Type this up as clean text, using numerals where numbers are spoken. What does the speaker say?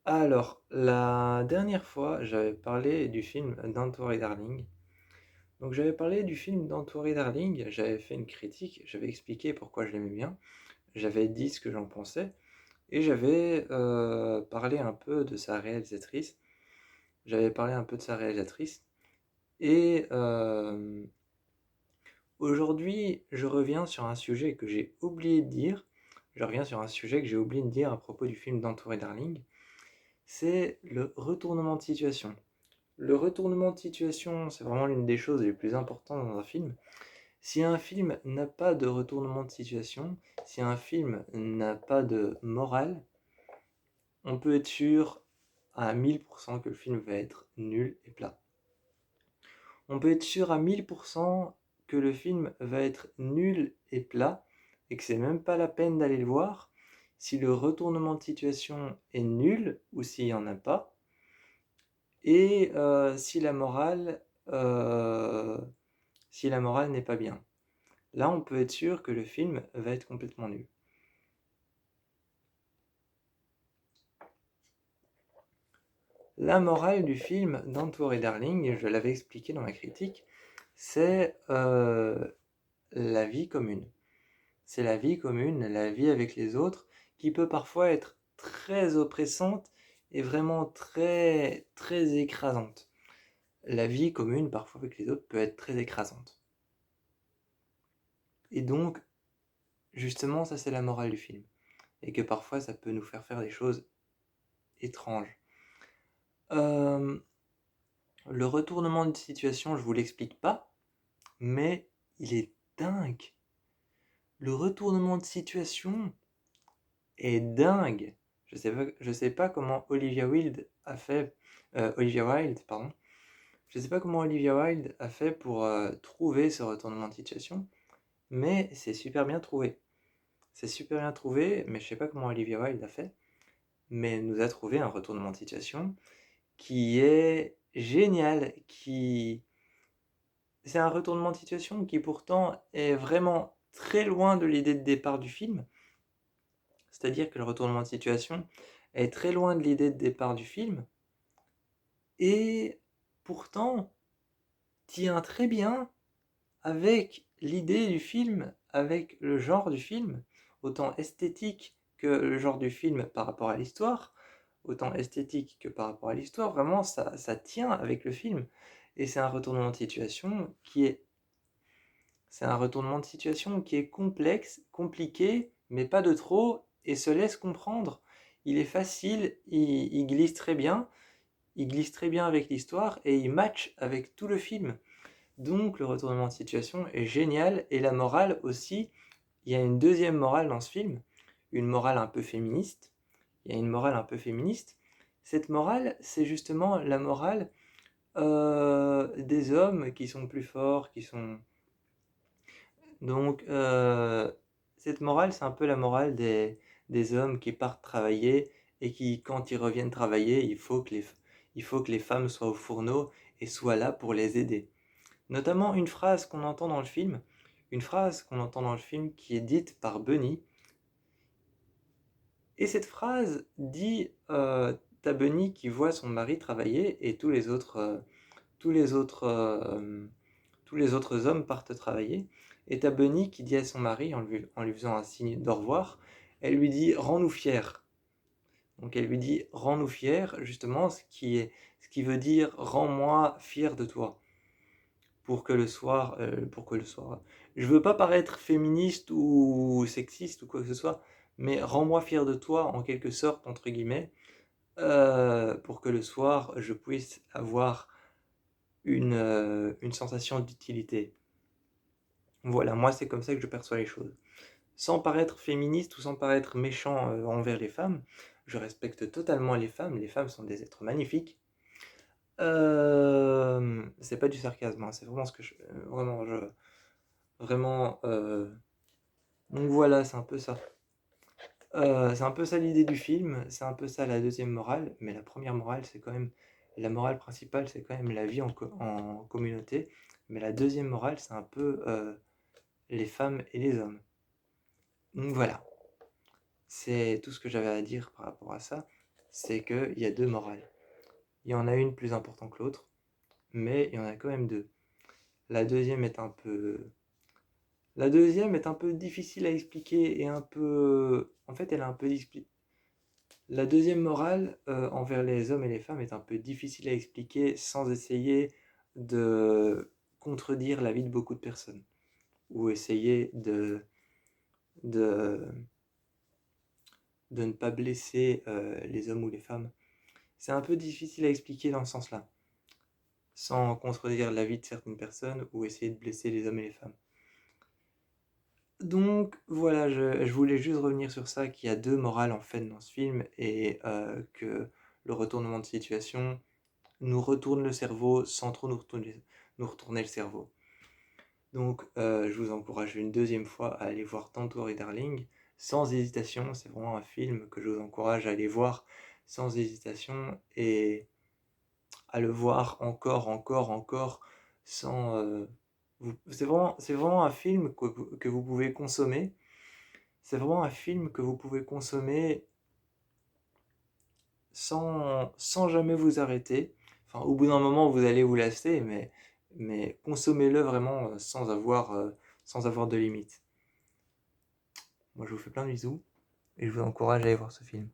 Alors, la dernière fois, j'avais parlé du film Don't Worry Darling. Donc, j'avais parlé du film Don't Worry Darling, j'avais fait une critique, j'avais expliqué pourquoi je l'aimais bien, j'avais dit ce que j'en pensais, et j'avais parlé un peu de sa réalisatrice. J'avais parlé un peu de sa réalisatrice, et aujourd'hui, je reviens sur un sujet que j'ai oublié de dire. Je reviens sur un sujet que j'ai oublié de dire à propos du film Don't Worry Darling. C'est le retournement de situation. Le retournement de situation, c'est vraiment l'une des choses les plus importantes dans un film. Si un film n'a pas de retournement de situation, si un film n'a pas de morale, on peut être sûr à 1000% que le film va être nul et plat. On peut être sûr à 1000% que le film va être nul et plat et que c'est même pas la peine d'aller le voir si le retournement de situation est nul ou s'il n'y en a pas. Et euh, si la morale n'est pas bien. Là, on peut être sûr que le film va être complètement nul. La morale du film Don't Worry Darling, je l'avais expliqué dans ma critique, c'est la vie commune. C'est la vie commune, la vie avec les autres, qui peut parfois être très oppressante et vraiment très, très écrasante. La vie commune, parfois avec les autres, peut être très écrasante. Et donc, justement, ça c'est la morale du film. Et que parfois ça peut nous faire des choses étranges. Euh, le retournement de situation, je vous l'explique pas, mais il est dingue. Le retournement de situation est dingue. Je sais pas comment Olivia Wilde a fait. Olivia Wilde, pardon. Je sais pas comment Olivia Wilde a fait pour trouver ce retournement de situation, mais c'est super bien trouvé. C'est super bien trouvé, mais je sais pas comment Olivia Wilde a fait, mais elle nous a trouvé un retournement de situation qui est génial, qui c'est un retournement de situation qui pourtant est vraiment très loin de l'idée de départ du film. C'est-à-dire que le retournement de situation est très loin de l'idée de départ du film et pourtant tient très bien avec l'idée du film, avec le genre du film, autant esthétique que le genre du film par rapport à l'histoire, autant esthétique que par rapport à l'histoire, vraiment ça tient avec le film. Et c'est un retournement de situation qui est C'est un retournement de situation qui est complexe, compliqué, mais pas de trop, et se laisse comprendre. Il est facile, il glisse très bien avec l'histoire, et il match avec tout le film. Donc le retournement de situation est génial, et la morale aussi. Il y a une deuxième morale dans ce film, une morale un peu féministe. Il y a une morale un peu féministe. Cette morale, c'est justement la morale des hommes qui sont plus forts, qui sont Donc, cette morale, c'est un peu la morale des hommes qui partent travailler et qui, quand ils reviennent travailler, il faut que les femmes soient au fourneau et soient là pour les aider. Notamment une phrase qu'on entend dans le film, une phrase qu'on entend dans le film qui est dite par Bunny. Et cette phrase dit, t'as Bunny qui voit son mari travailler et tous les autres, tous les autres hommes partent travailler. Et t'as Bunny qui dit à son mari, en lui faisant un signe d'au revoir, elle lui dit rends-nous fiers. Donc elle lui dit rends-nous fiers, justement, ce qui veut dire rends-moi fier de toi. Pour que le soir, je veux pas paraître féministe ou sexiste ou quoi que ce soit, mais rends-moi fier de toi en quelque sorte, entre guillemets, pour que le soir je puisse avoir une sensation d'utilité. Voilà, moi c'est comme ça que je perçois les choses. Sans paraître féministe ou sans paraître méchant envers les femmes, je respecte totalement les femmes sont des êtres magnifiques. C'est pas du sarcasme, hein, c'est vraiment ce que je... Vraiment, Vraiment... Donc voilà, c'est un peu ça. C'est un peu ça l'idée du film, c'est un peu ça la deuxième morale, mais la première morale, c'est quand même... La morale principale, c'est quand même la vie en communauté, mais la deuxième morale, c'est un peu les femmes et les hommes. Donc voilà, c'est tout ce que j'avais à dire par rapport à ça. c'est qu'il y a deux morales. Il y en a une plus importante que l'autre, mais il y en a quand même deux. La deuxième est un peu... La deuxième est un peu difficile à expliquer et un peu... En fait, elle est un peu... La deuxième morale envers les hommes et les femmes est un peu difficile à expliquer sans essayer de contredire la vie de beaucoup de personnes ou essayer de, de ne pas blesser les hommes ou les femmes. C'est un peu difficile à expliquer dans ce sens-là, sans contredire la vie de certaines personnes ou essayer de blesser les hommes et les femmes. Donc voilà, je voulais juste revenir sur ça, qu'il y a deux morales en fait dans ce film et que le retournement de situation nous retourne le cerveau sans trop nous retourner le cerveau. Donc je vous encourage une deuxième fois à aller voir Don't et Darling sans hésitation. C'est vraiment un film que je vous encourage à aller voir sans hésitation et à le voir encore sans... c'est vraiment un film que vous pouvez consommer. C'est vraiment un film que vous pouvez consommer sans jamais vous arrêter. Enfin, au bout d'un moment, vous allez vous lasser, mais consommez-le vraiment sans avoir de limite. Moi, je vous fais plein de bisous et je vous encourage à aller voir ce film.